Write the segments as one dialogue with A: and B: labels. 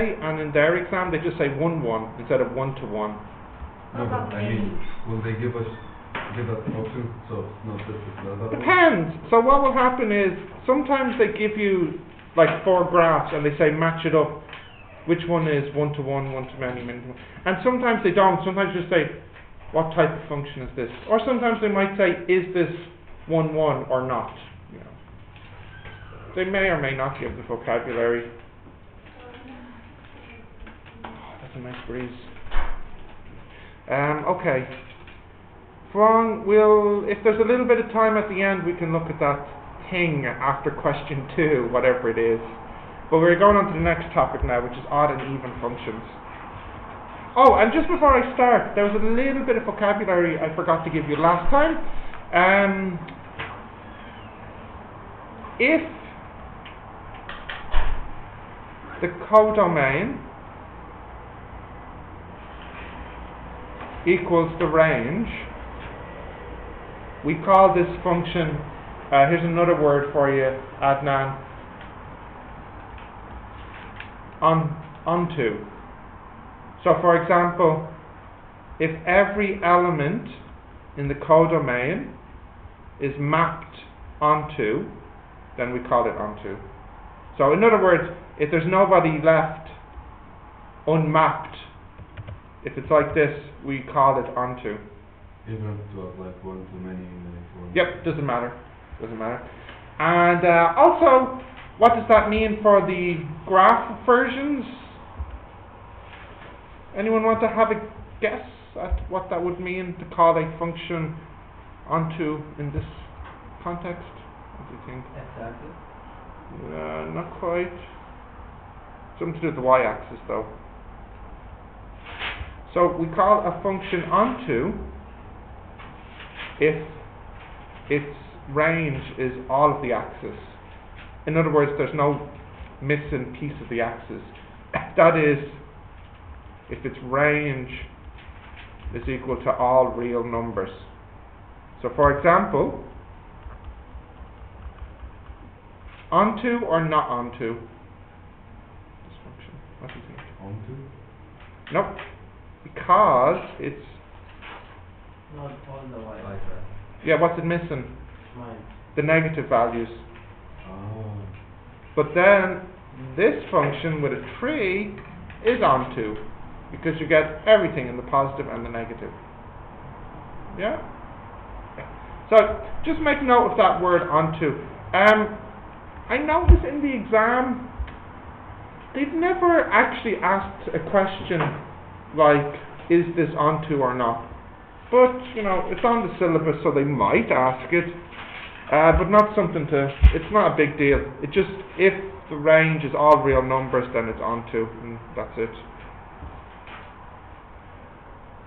A: say, and in their exam they just say 1-1 instead of 1-1.
B: No, but I mean, will they give that function? So it's not this, it's not that.
A: Depends. So what will happen is sometimes they give you like 4 graphs and they say match it up. Which one is 1-1, 1-many, many-to-one? And sometimes they don't. Sometimes they just say, what type of function is this? Or sometimes they might say, is this 1-1 or not? You know. They may or may not give the vocabulary. Oh, that's a nice breeze. Okay. If there's a little bit of time at the end, we can look at that thing after question 2, whatever it is. But we're going on to the next topic now, which is odd and even functions. Oh, and just before I start, there was a little bit of vocabulary I forgot to give you last time. If the codomain equals the range, we call this function, here's another word for you, Adnan, onto. So for example, if every element in the codomain is mapped onto, then we call it onto. So in other words, if there's nobody left unmapped, if it's like this, we call it onto.
B: Even if it was like 1-many, many-to-one.
A: Yep, doesn't matter. And also, what does that mean for the graph versions? Anyone want to have a guess at what that would mean to call a function onto in this context? What do you think?
C: X-axis?
A: Not quite. Something to do with the y-axis though. So we call a function onto if its range is all of the axis. In other words, there's no missing piece of the axis. That is, if its range is equal to all real numbers. So for example, onto or not onto? This function. What do you think?
B: Onto?
A: Nope. Because it's...
C: Not on the y.
B: Like that.
A: Yeah, what's it missing?
C: Mine.
A: The negative values.
B: Oh.
A: But then this function with a tree is onto, because you get everything in the positive and the negative. Yeah? So just make note of that word onto. I noticed in the exam they've never actually asked a question like, is this onto or not? But, you know, it's on the syllabus, so they might ask it. But not something to, it's not a big deal. It just, if the range is all real numbers, then it's onto, and that's it.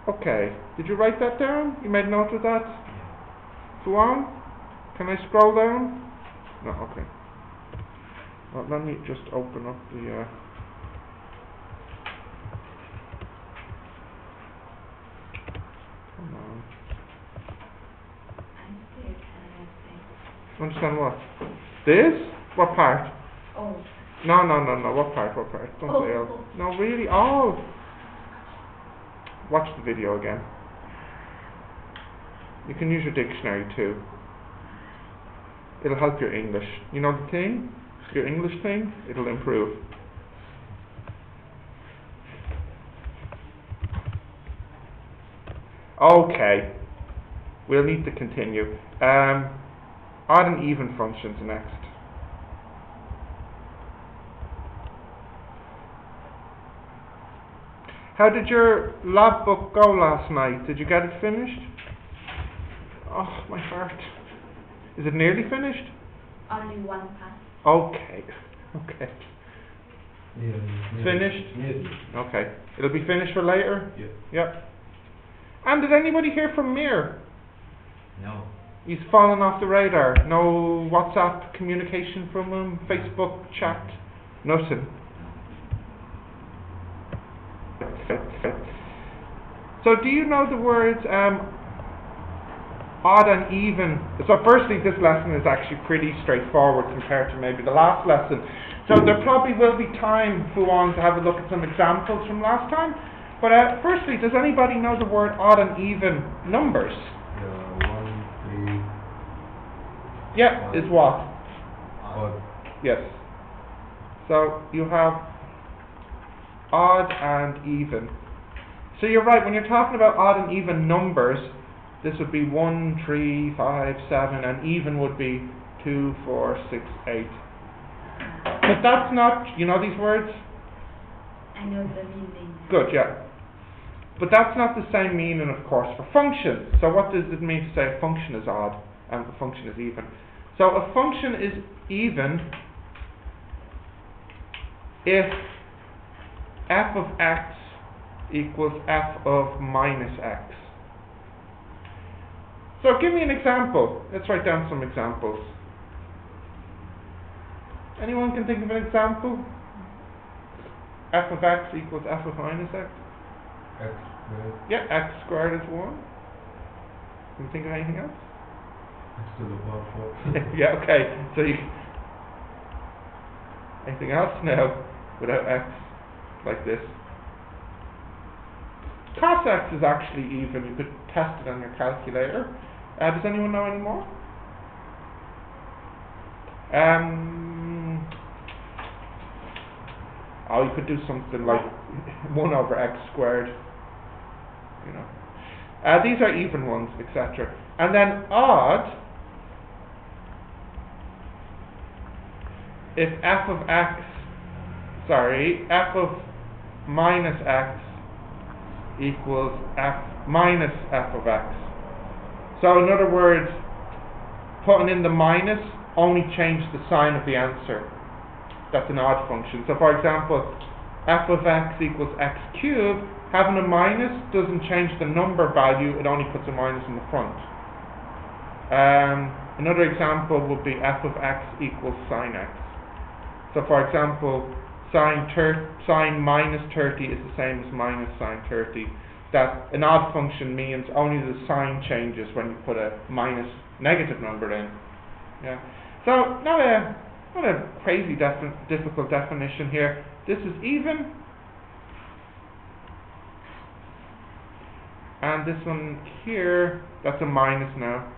A: Okay, did you write that down? You made note of that? Go on. Can I scroll down? No, okay. Well, let me just open up the... Come on. Understand what? This? What part?
D: Oh.
A: No. What part? Don't say all. No, really, all. Watch the video again. You can use your dictionary too. It'll help your English. You know the thing? Your English thing? It'll improve. Okay. We'll need to continue. Odd and even functions next. How did your lab book go last night? Did you get it finished? Oh, my heart. Is it nearly finished?
D: Only one pass.
A: Okay.
B: Yeah.
A: Finished?
B: Yeah.
A: Okay. It'll be finished for later?
B: Yeah.
A: Yep. And did anybody hear from Mir?
C: No.
A: He's fallen off the radar. No WhatsApp communication from him? Facebook chat? Nothing. So do you know the words odd and even. So firstly, this lesson is actually pretty straightforward compared to maybe the last lesson. So there probably will be time, if we want, to have a look at some examples from last time. But firstly, does anybody know the word odd and even numbers?
B: 1, 3.
A: Yeah, is what?
B: Odd.
A: Yes. So you have odd and even. So you're right, when you're talking about odd and even numbers, this would be 1, 3, 5, 7, and even would be 2, 4, 6, 8. But that's not, you know these words?
D: I know the meaning.
A: Good, yeah. But that's not the same meaning, of course, for function. So what does it mean to say a function is odd and a function is even? So a function is even if f of x equals f of minus x. So give me an example. Let's write down some examples. Anyone can think of an example? F of x equals f of minus x?
B: X squared.
A: Yeah, x squared is 1. Can you think of anything else?
B: X to the power 4.
A: Yeah, okay. So you... Anything else? No. Without x, like this. Cos x is actually even. You could test it on your calculator. Does anyone know any more? Oh, you could do something like 1 over x squared. You know. These are even ones, etc. And then odd, if f of minus x equals f minus f of x. So in other words, putting in the minus only changes the sign of the answer. That's an odd function. So for example, f of x equals x cubed, having a minus doesn't change the number value, it only puts a minus in the front. Another example would be f of x equals sine x. So for example, sine minus 30 is the same as minus sine 30. That an odd function means only the sign changes when you put a minus negative number in. Yeah. So not a crazy difficult definition here. This is even, and this one here, that's a minus now,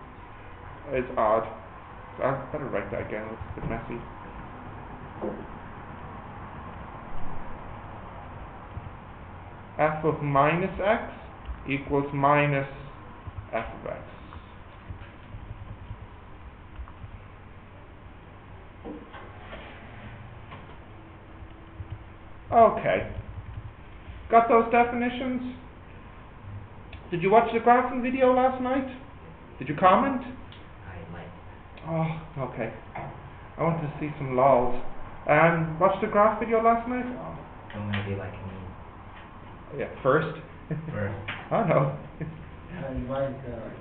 A: is odd. So I better write that again. It's a bit messy. F of minus x equals minus f of x. Okay. Got those definitions? Did you watch the graphing video last night? Did you comment?
C: I might.
A: Oh, okay. I wanted to see some lols. Watched the graph video last night? Oh.
C: Don't maybe like me.
A: Yeah, first.
C: First.
A: I know.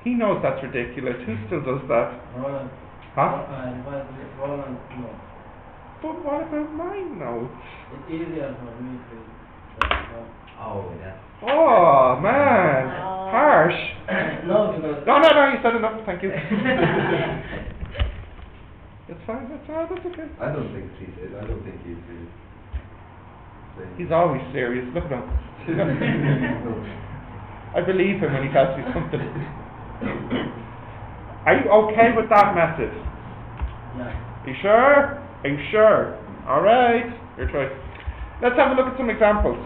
A: He knows that's ridiculous. Who still does that?
E: Roland.
A: Huh?
E: Roland, no.
A: But what about mine notes?
E: It's easier for me to.
C: Oh, that's.
A: Oh, man. Harsh.
E: No, because.
A: No, you said enough. Thank you. That's fine. That's okay.
B: I don't think he's
A: He's always serious. Look at him. I believe him when he tells me something. Are you okay with that method?
E: Yeah.
A: You sure? Are you sure? Alright. Your choice. Let's have a look at some examples.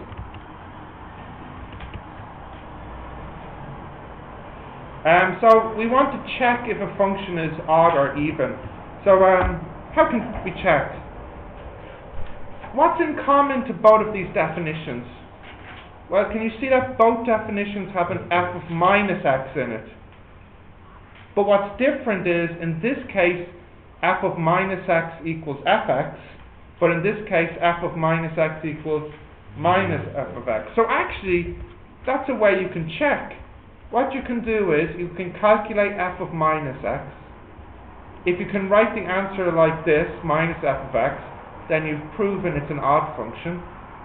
A: So we want to check if a function is odd or even. So how can we check? What's in common to both of these definitions? Well, can you see that both definitions have an f of minus x in it? But what's different is, in this case, f of minus x equals fx, but in this case, f of minus x equals minus f of x. So actually, that's a way you can check. What you can do is, you can calculate f of minus x. If you can write the answer like this, minus f of x, then you've proven it's an odd function.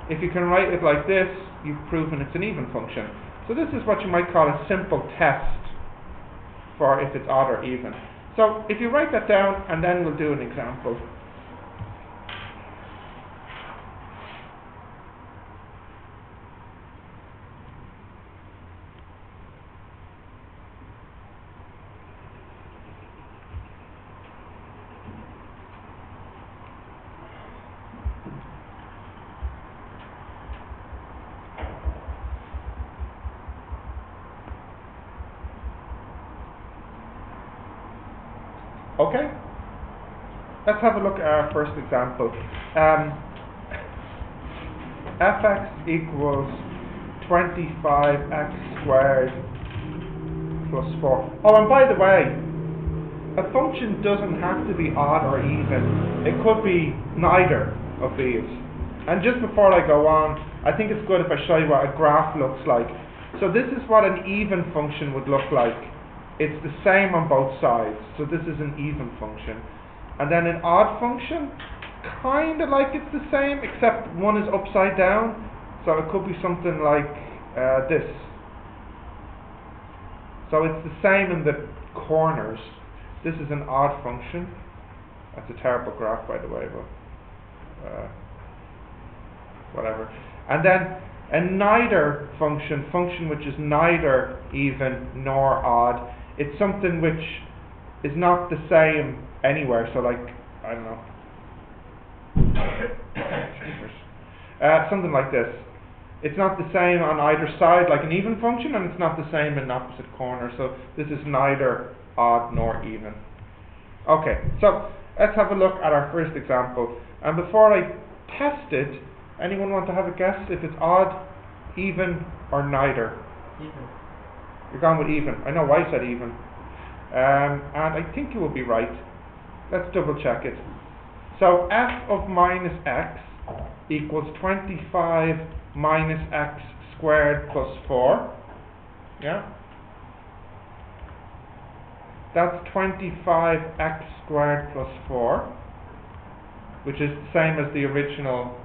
A: If you can write it like this, you've proven it's an even function. So this is what you might call a simple test. for if it's odd or even. So if you write that down, and then we'll do an example. Okay, let's have a look at our first example. Fx equals 25x squared plus 4. Oh, and by the way, a function doesn't have to be odd or even. It could be neither of these. And just before I go on, I think it's good if I show you what a graph looks like. So this is what an even function would look like. It's the same on both sides, so this is an even function. And then an odd function, kind of like it's the same, except one is upside down, so it could be something like this. So it's the same in the corners. This is an odd function. That's a terrible graph, by the way, but whatever. And then a neither function which is neither even nor odd. It's something which is not the same anywhere. So like, I don't know, something like this. It's not the same on either side like an even function, and it's not the same in opposite corners. So this is neither odd nor even. Okay, so let's have a look at our first example. And before I test it, anyone want to have a guess if it's odd, even, or neither?
E: Even.
A: You're gone with even. I know why I said even. And I think you will be right. Let's double check it. So f of minus x equals 25 minus x squared plus 4. Yeah? That's 25x squared plus 4, which is the same as the original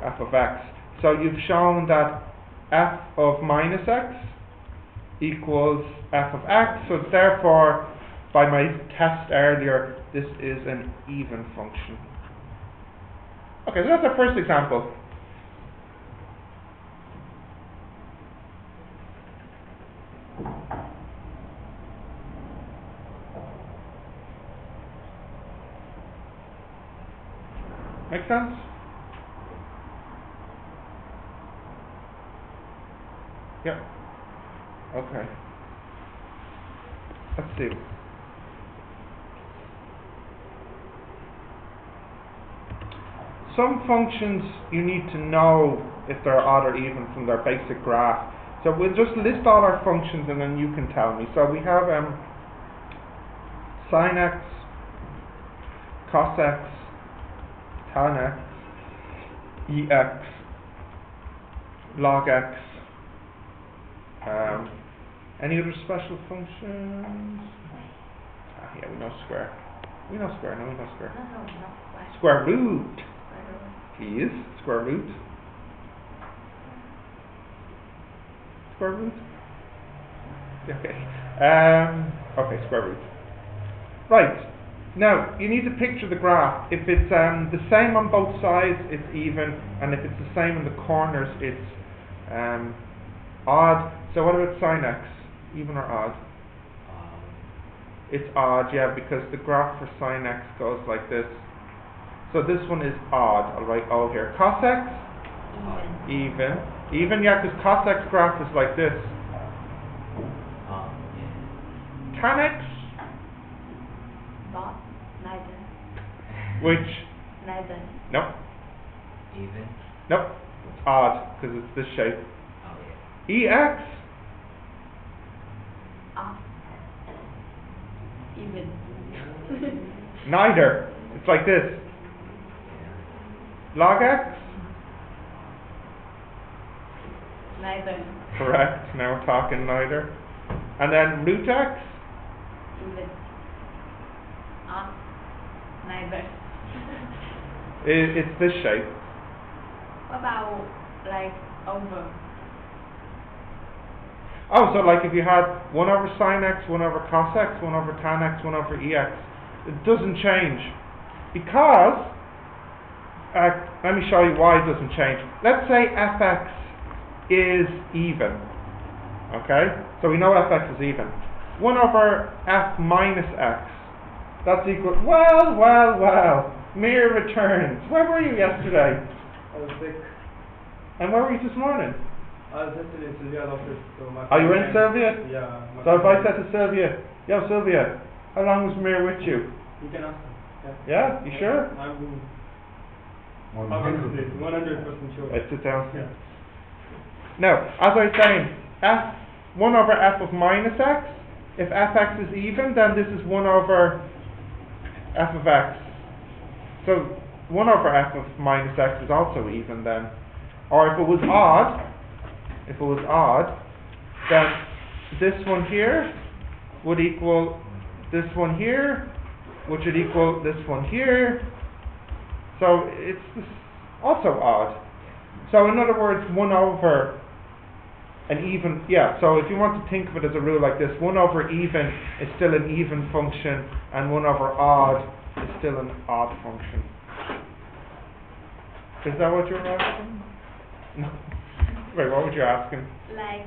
A: f of x. So you've shown that f of minus x equals f of x, so therefore, by my test earlier, this is an even function. Okay, so that's our first example. Make sense? Yep. Okay. Let's see. Some functions you need to know if they're odd or even from their basic graph. So we'll just list all our functions and then you can tell me. So we have sin x, cos x, tan x, ex, log x. Any other special functions? Yeah, we know square. We know square, no, we know square.
D: No, not square.
A: Square root.
D: Square root.
A: Please, square root. Square root? Okay. Okay, square root. Right. Now, you need to picture the graph. If it's the same on both sides, it's even, and if it's the same in the corners, it's odd. So what about sin x? Even or odd? It's odd, yeah, because the graph for sin x goes like this. So this one is odd. I'll write O here. Cos x?
D: Even.
A: Even, yeah, because cos x graph is like this.
C: Yeah.
A: Tan x?
D: Not. Neither.
A: Which?
D: Neither.
A: Nope.
C: Even.
A: Nope. It's odd, because it's this shape.
C: Oh yeah.
A: Ex?
D: Off. Even.
A: Neither. It's like this. Log x?
D: Neither.
A: Correct. Now we're talking neither. And then root x?
D: Even. Off. Neither.
A: It's this shape.
D: What about like over?
A: Oh, so like if you had 1 over sine x, 1 over cos x, 1 over tan x, 1 over ex, it doesn't change. Because, let me show you why it doesn't change. Let's say fx is even. Okay? So we know fx is even. 1 over f minus x, that's equal, well, mere returns. Where were you yesterday?
E: I was sick.
A: And where were you this morning?
E: I was just in Sylvia's office, so my
A: Are you
E: friend
A: in
E: came.
A: Sylvia?
E: Yeah. my
A: So if I
E: friend
A: said to Sylvia, yo Sylvia, how long was Mir with you?
E: came. You can ask him.
A: Yeah, you sure?
E: I'm
B: 100%.
E: 100% sure.
A: Let's sit down.
E: Yeah.
A: Now, as I was saying, 1 over f of minus x, if fx is even, then this is 1 over f of x. So 1 over f of minus x is also even then. Or if it was odd, then this one here would equal this one here, which would equal this one here. So it's also odd. So in other words, 1 over an even, so if you want to think of it as a rule like this, 1 over even is still an even function, and 1 over odd is still an odd function. Is that what you're asking? No. Wait, what were you asking?
D: Like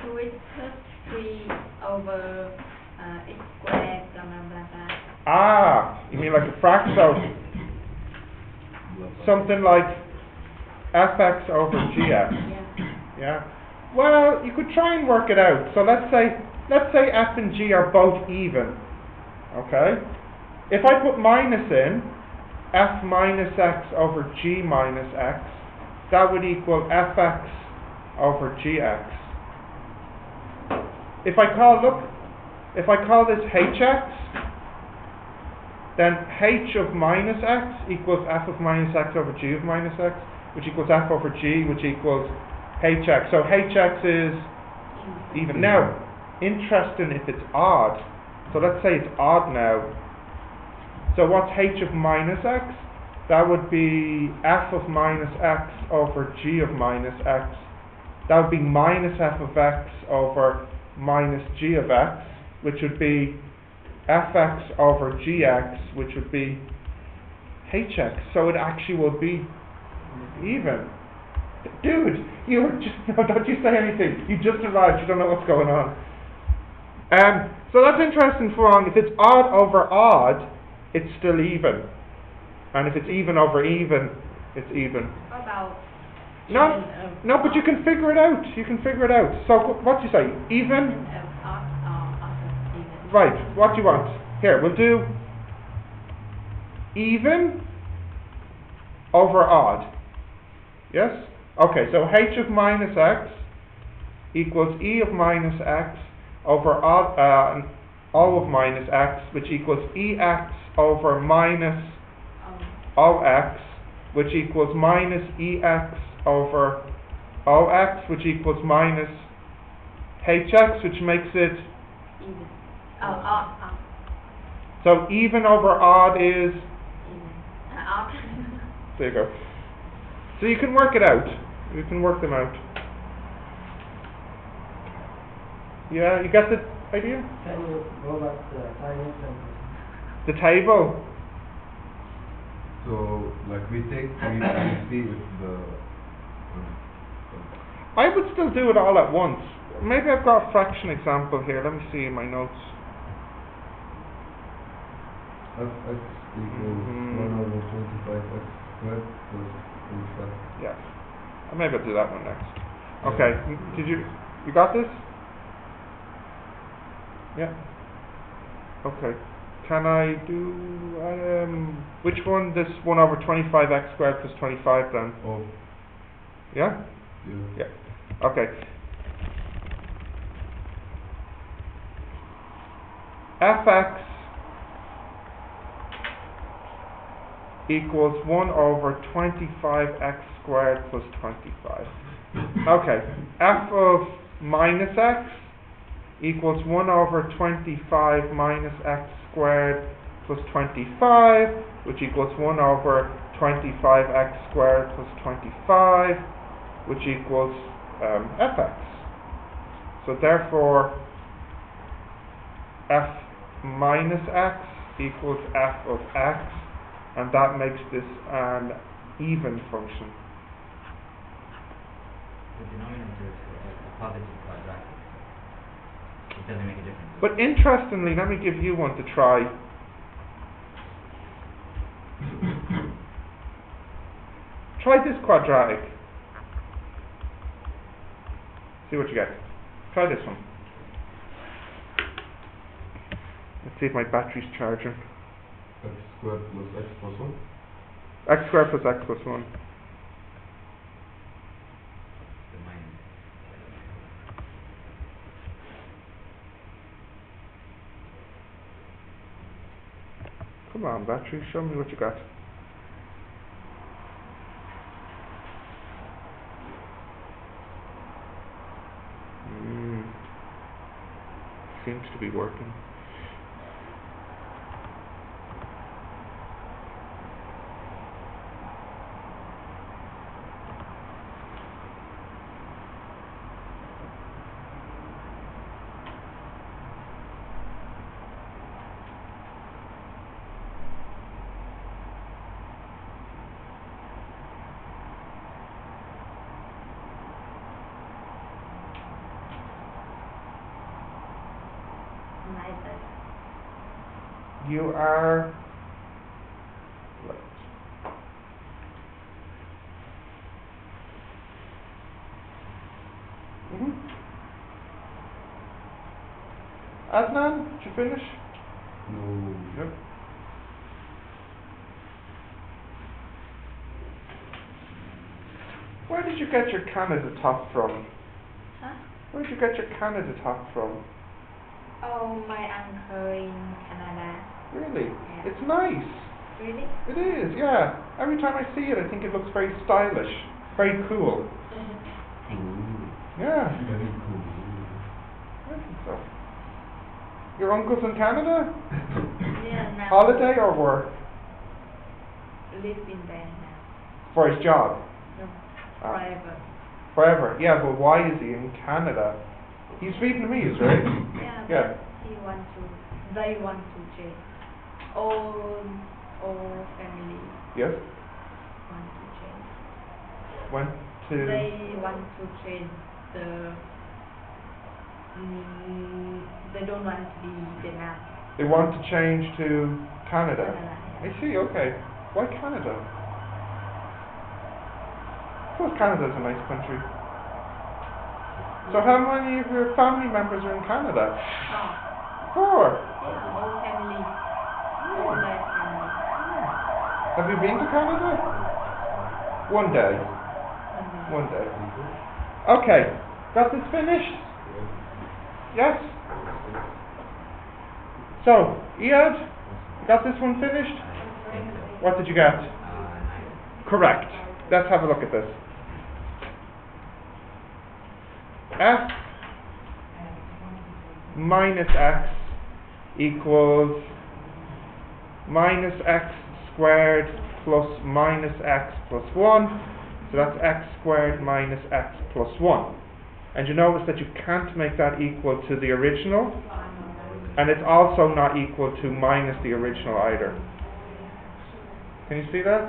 D: 2x plus 3 over x squared, blah blah blah blah.
A: Ah, you mean like a fractal? Something like fx over gx.
D: Yeah.
A: Yeah. Well, you could try and work it out. So let's say f and g are both even. Okay? If I put minus in, f minus x over g minus x, that would equal fx over gx. If I call this hx, then h of minus x equals f of minus x over g of minus x, which equals f over g, which equals hx. So hx is even. Now, interesting if it's odd. So let's say it's odd now. So what's h of minus x? That would be f of minus x over g of minus x. That would be minus f of x over minus g of x, which would be fx over gx, which would be hx. So it actually will be even. Dude, you were just, no, don't you say anything. You just arrived, you don't know what's going on. So that's interesting for on. If it's odd over odd, it's still even. And if it's even over even, it's even.
D: What about
A: No, but you can figure it out. You can figure it out. So what do you say? Even?
D: even.
A: Right, what do you want? Here, we'll do even over odd. Yes? Okay, so h of minus x equals e of minus x over odd, O of minus x, which equals ex over minus ox, which equals minus ex over ox, which equals minus hx, which makes it
D: Even.
A: so even over odd is,
D: Even. Odd.
A: there you go. So you can work it out. You can work them out. Yeah, you got the idea?
E: Can you go back to the tiny sentence?
A: The table.
B: So, like we see with the
A: I would still do it all at once. Maybe I've got a fraction example here. Let me see in my notes.
B: fx equals 1 over 25x squared plus 45.
A: Yes. Maybe I'll do that one next. Okay. Did you got this? Yeah. Okay. Can I do which one? This 1 over 25x squared plus 25 then?
B: Oh,
A: Yeah?
B: yeah.
A: Yeah. Okay. fx equals 1 over 25x squared plus 25. Okay. F of minus x equals 1 over 25 minus x squared plus 25, which equals 1 over 25x squared plus 25, which equals fx. So therefore, f minus x equals f of x, and that makes this an even function.
C: The denominator is a positive quadratic. It doesn't make a difference.
A: But interestingly, let me give you one to try. Try this quadratic. See what you get. Try this one. Let's see if my battery's charging.
B: X squared plus x plus 1.
A: X squared plus x plus 1.
C: The minus.
A: Come on, battery, show me what you got. Seems to be working.
D: Neither.
A: You are right. Adnan, did you finish?
B: No.
A: Yep. Where did you get your Canada top from?
D: Huh?
A: Where did you get your Canada top from?
D: Oh, my uncle in Canada.
A: Really?
D: Yeah.
A: It's nice.
D: Really?
A: It is, yeah. Every time I see it, I think it looks very stylish, very cool. Yeah,
B: Very cool.
A: I think so. Your uncle's in Canada?
D: Yeah, now.
A: Holiday or work?
D: Live in there now.
A: For his job?
D: No,
A: Ah.
D: forever.
A: Forever. Yeah, but why is he in Canada? He's Vietnamese, right?
D: Yeah,
A: Yeah.
D: but they want to change. All family
A: Yes.
D: want to change.
A: Went to.
D: They want to change they don't want to be Vietnam.
A: They want to change to Canada.
D: Yeah.
A: I see. Okay. Why Canada? I suppose Canada's a nice country. So how many of your family members are in Canada?
D: Oh,
A: 4.
D: yeah, whole family. All their family.
A: Have you been to Canada? One day.
D: And
A: One day. Okay. Got this finished? Yes? So, Iad, got this one finished? What did you get? Correct. Let's have a look at this. F minus x equals minus x squared plus minus x plus 1. So that's x squared minus x plus 1. And you notice that you can't make that equal to the original, and it's also not equal to minus the original either. Can you see that?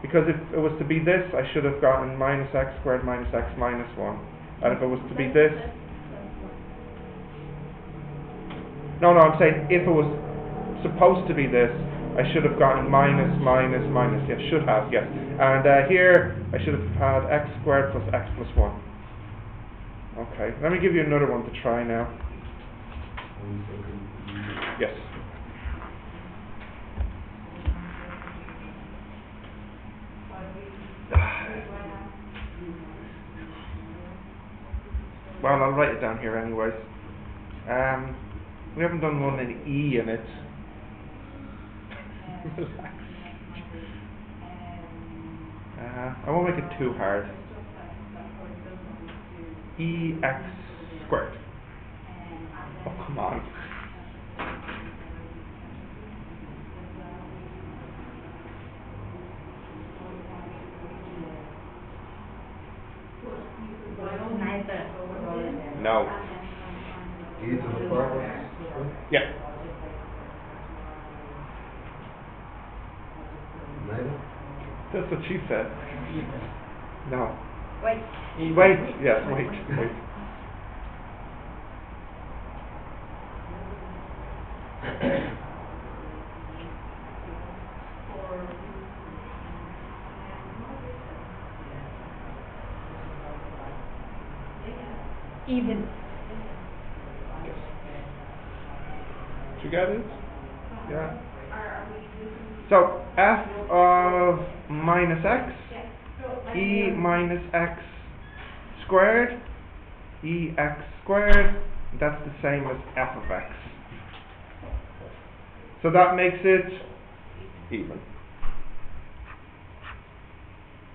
A: Because if it was to be this, I should have gotten minus x squared minus x minus 1. And if it was to be this... No, I'm saying if it was supposed to be this, I should have gotten minus, minus, minus. Yes, should have, yes. And here, I should have had x squared plus x plus 1. Okay, let me give you another one to try now.
B: 1 second.
A: Yes. Well, I'll write it down here anyways. We haven't done one in E in it. Relax. I won't make it too hard. EX squared. Oh, come on.
D: neither.
A: No.
B: e to the power of
A: Yeah.
B: negative.
A: That's what she said. No.
D: Wait.
A: Wait. Yes. Wait. Wait.
D: Even.
A: Yes. Did you get it? Yeah. So f of minus x, e minus x squared, ex squared, that's the same as f of x. So that makes it even.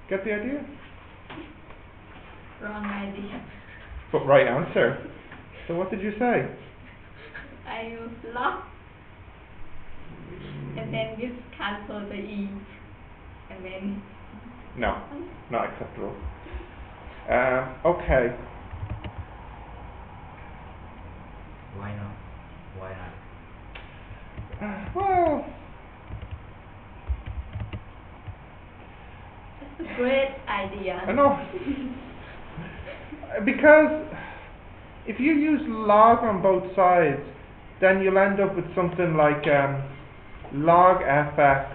A: Get the idea?
D: Wrong idea.
A: But right answer. So what did you say?
D: I use log. And then just cancel the e. And then.
A: No, not acceptable. Okay.
C: Why not? Why not?
A: Well,
D: It's a great idea.
A: I know. Because if you use log on both sides, then you'll end up with something like log fx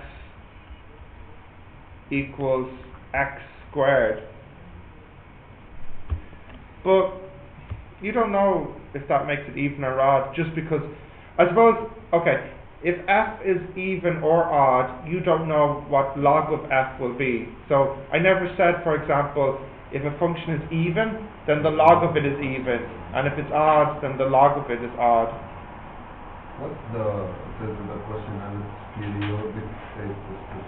A: equals x squared. But you don't know if that makes it even or odd, just because, I suppose, okay, if f is even or odd, you don't know what log of f will be. So I never said, for example, if a function is even, then the log of it is even, and if it's odd, then the log of it is odd.
B: What's the question and it's periodic status?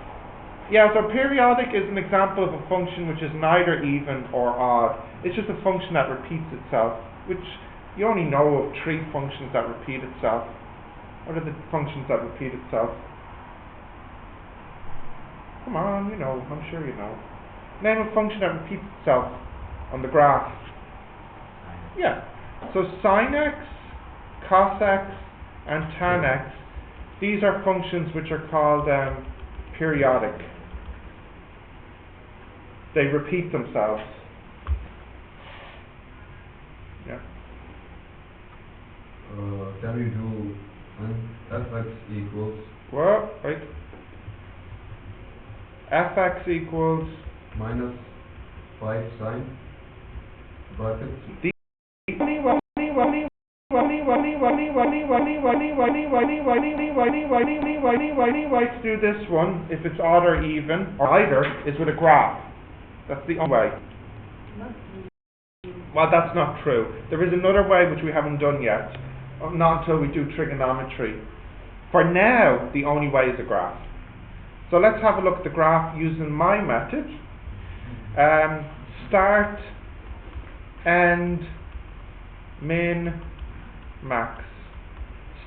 A: Yeah, so periodic is an example of a function which is neither even or odd. It's just a function that repeats itself, which you only know of 3 functions that repeat itself. What are the functions that repeat itself? Come on, you know, I'm sure you know. Name a function that repeats itself on the graph. Yeah. So sin x, cos x, and tan x, these are functions which are called periodic. They repeat themselves. Yeah.
B: Can we do fx equals
A: Well, right. fx equals
B: minus 5 sine brackets?
A: Way to do this one, if it's odd or even, or either, is with a graph. That's the only way. Well, that's not true. There is another way which we haven't done yet, not until we do trigonometry. For now, the only way is a graph. So let's have a look at the graph using my method. Start, end, min, max.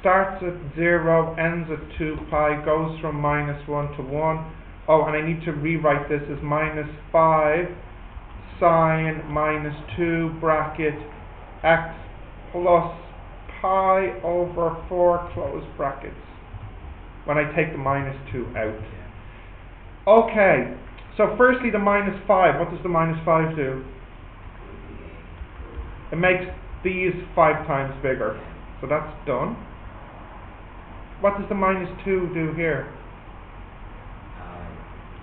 A: Starts at 0, ends at 2 pi, goes from minus 1 to 1. Oh, and I need to rewrite this as minus 5 sine minus 2 bracket x plus pi over 4 close brackets, when I take the minus 2 out. Okay, so firstly the minus 5, what does the minus 5 do? It makes these 5 times bigger, so that's done. What does the minus 2 do here?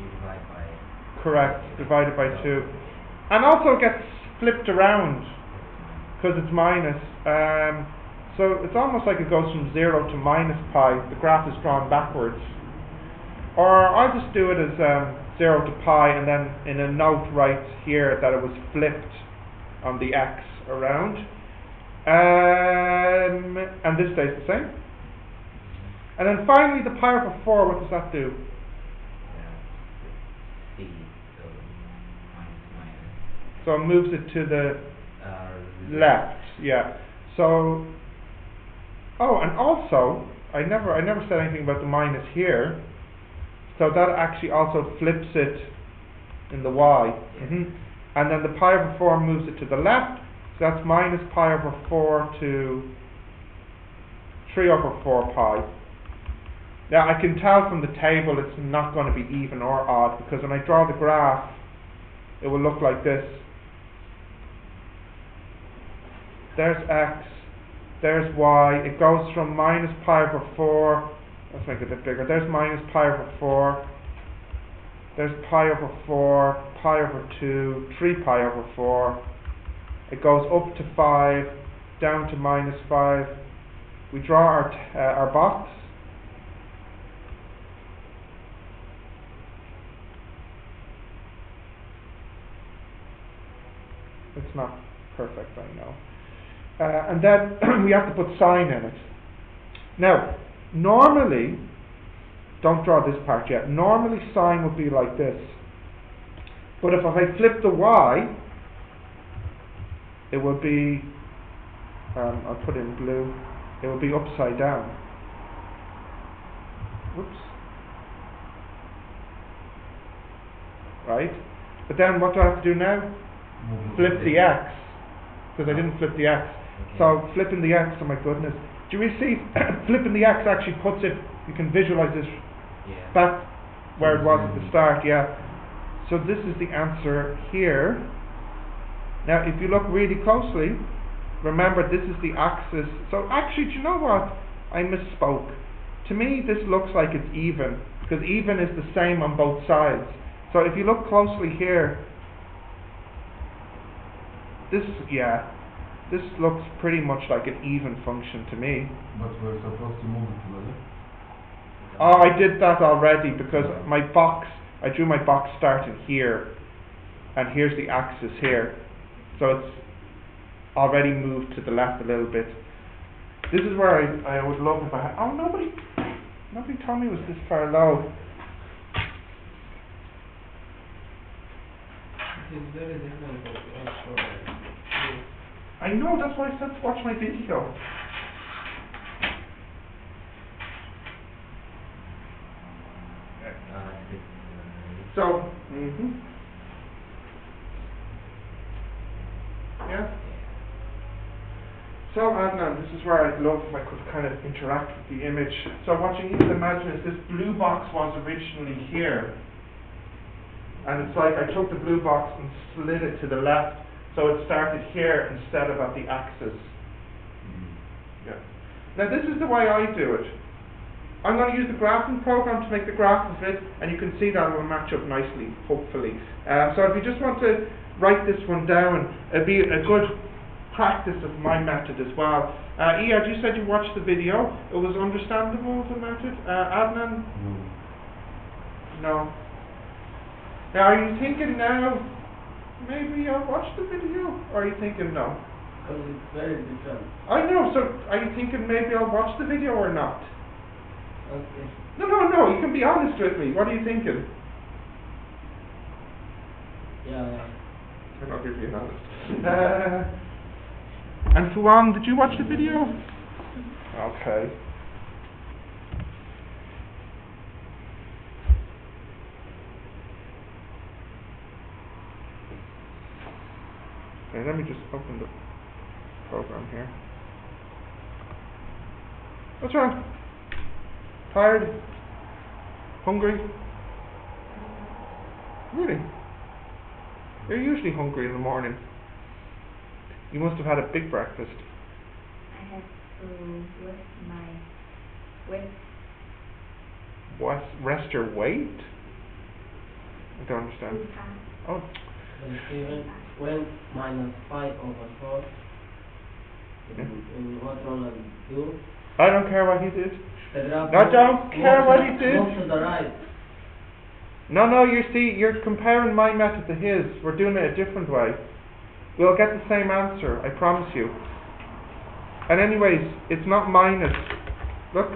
C: You divide by...
A: Correct, divided by 2. And also gets flipped around, because it's minus. So it's almost like it goes from 0 to minus pi. The graph is drawn backwards. Or I'll just do it as 0 to pi, and then in a note write here that it was flipped on the x around. And this stays the same. And then finally the pi over 4, what does that do?
C: C, so minus.
A: So it moves it to the left, yeah. So, oh, and also, I never said anything about the minus here. So that actually also flips it in the y. And then the pi over 4 moves it to the left. So that's minus pi over 4 to 3 over 4 pi. Now I can tell from the table it's not going to be even or odd, because when I draw the graph it will look like this. There's x, there's y, it goes from minus pi over 4, let's make it a bit bigger, there's minus pi over 4, there's pi over 4, pi over 2, 3 pi over 4, it goes up to 5, down to minus 5, we draw our box, it's not perfect, I know. And then we have to put sign in it. Now, normally, don't draw this part yet, normally sign would be like this. But if I flip the y, it will be, I'll put it in blue, it will be upside down. Whoops. Right? But then what do I have to do now? Flip the x, because I didn't flip the x. So flipping the x, oh my goodness. Do you see, flipping the x actually puts it, you can visualize this back where it was at the start, yeah. So this is the answer here. Now if you look really closely, remember this is the axis. So actually, do you know what? I misspoke. To me this looks like it's even, because even is the same on both sides. So if you look closely here, this looks pretty much like an even function to me.
B: But we're supposed to move it to the left.
A: Oh, I did that already, because my box, I drew my box starting here, and here's the axis here. So it's already moved to the left a little bit. This is where I would love if I had, oh, nobody told me it was this far low.
E: It is very different to actual.
A: I know, that's why I said to watch my video. So, yeah. So Adnan, this is where I'd love if I could kind of interact with the image. So what you need to imagine is this blue box was originally here. And it's like I took the blue box and slid it to the left, so it started here instead of at the axis. Yeah. Now this is the way I do it. I'm going to use the graphing program to make the graph of it, and you can see that it will match up nicely, hopefully. So if you just want to write this one down, it'd be a good practice of my method as well. Iyad, you said you watched the video. It was understandable, the method. Adnan? No. Now, are you thinking now, maybe I'll watch the video? Or are you thinking no?
E: Because it's very different.
A: I know, so are you thinking maybe I'll watch the video or not?
E: Okay.
A: No, you can be honest with me. What are you thinking?
E: Yeah.
A: I'm not being honest. And Fuang, did you watch the video? Okay. Okay, let me just open the program here. What's wrong? Tired? Hungry? Really? You're usually hungry in the morning. You must have had a big breakfast.
D: I have to rest my weight.
A: What? Rest your weight? I don't understand. Oh.
E: And Steven, when minus 5 over 4, in what Roland do?
A: I don't care what he did.
E: The graph
A: I don't care what he did.
E: Move to the right.
A: No, you see, you're comparing my method to his. We're doing it a different way. We'll get the same answer, I promise you. And anyways, it's not minus. Look,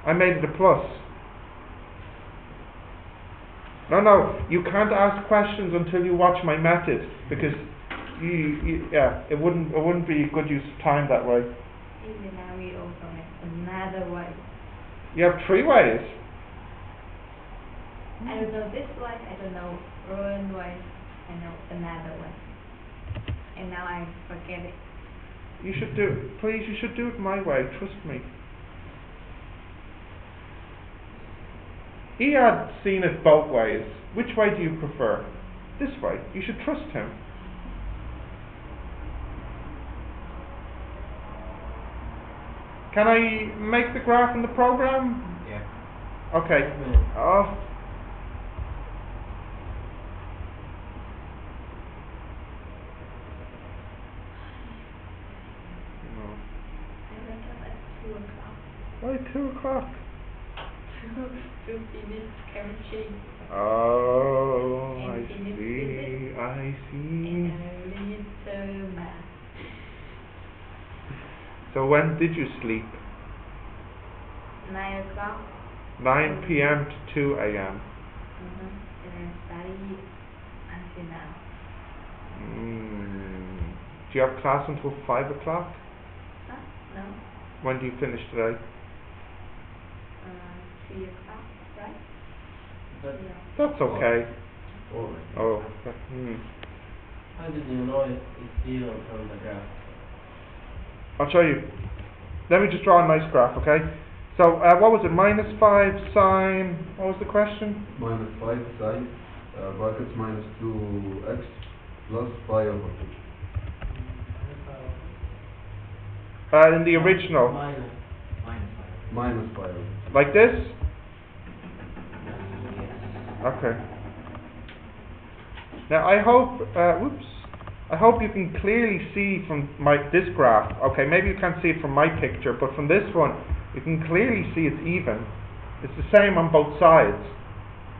A: I made it a plus. No, you can't ask questions until you watch my method, because it wouldn't be a good use of time that way.
D: Even now we also have another way.
A: You have 3 ways.
D: I don't know this way, I don't know Rowan way, I know another way. And now I forget it.
A: You should do it. Please, you should do it my way. Trust me. He had seen it both ways. Which way do you prefer? This way. You should trust him. Can I make the graph in the program?
C: Yeah.
A: Okay. Oh. No.
D: I wake up at 2 o'clock
A: Why 2 o'clock?
D: to finish chemistry
A: Oh,
D: and
A: I
D: finish
A: see.
D: physics
A: I see.
D: and a little math.
A: So when did you sleep?
D: 9 o'clock.
A: 9 p.m. to 2 a.m.
D: And then study until now.
A: Do you have class until 5 o'clock?
D: Huh? No?
A: When do you finish today?
D: 3 o'clock, right?
E: But
D: Yeah.
A: That's okay.
B: Oh.
A: Oh.
E: how did you know it's even from the graph?
A: I'll show you. Let me just draw a nice graph, okay? So, what was it? Minus 5 sine. What was the question?
B: Minus 5 sine, brackets minus 2x plus pi over 2.
A: In the original.
E: Minus.
C: Minus 5.
B: Minus pi over 2.
A: Like this?
C: Yes.
A: Okay. Now I hope you can clearly see from this graph. Okay, maybe you can't see it from my picture, but from this one, you can clearly see it's even. It's the same on both sides.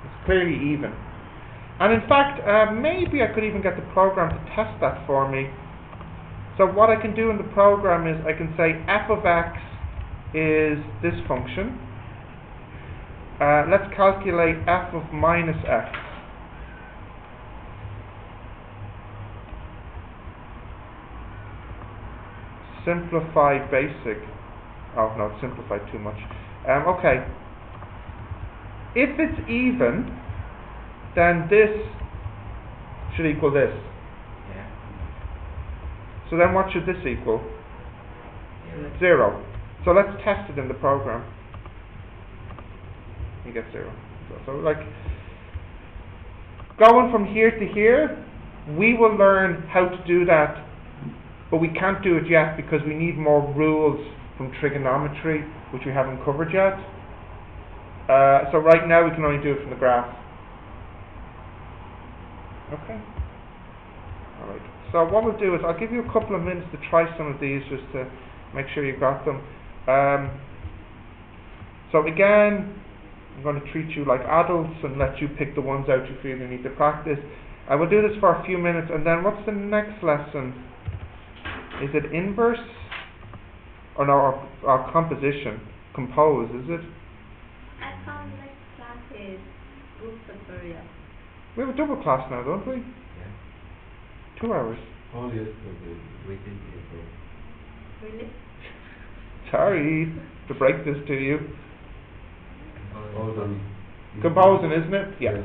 A: It's clearly even. And in fact, maybe I could even get the program to test that for me. So what I can do in the program is I can say f of x is this function. Let's calculate f of minus x. Simplify basic. Oh no, it's simplified too much. Okay. If it's even, then this should equal this.
C: Yeah.
A: So then what should this equal?
C: Yeah.
A: 0. So let's test it in the program. You get 0. So like, going from here to here, we will learn how to do that, but we can't do it yet because we need more rules from trigonometry, which we haven't covered yet. So right now we can only do it from the graph. Okay. Alright. So what we'll do is I'll give you a couple of minutes to try some of these just to make sure you got them. So again, I'm going to treat you like adults and let you pick the ones out you feel you need to practice. I will do this for a few minutes, and then what's the next lesson? Is it inverse? Or no, or composition? Compose, is it?
D: I found next class is group tutorial.
A: We have a double class now, don't we?
C: Yeah.
A: 2 hours.
B: Oh yes, okay.
C: We did it.
D: Really?
A: Sorry to break this to you.
B: Oh, then.
A: Composing, isn't it? Yeah.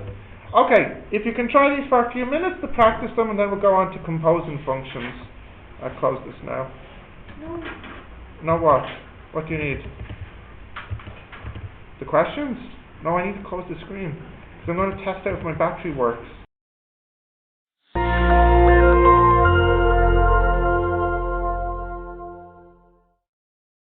A: Okay, if you can try these for a few minutes to practice them, and then we'll go on to composing functions. I'll close this now.
D: No.
A: No what? What do you need? The questions? No, I need to close the screen. Because I'm going to test out if my battery works.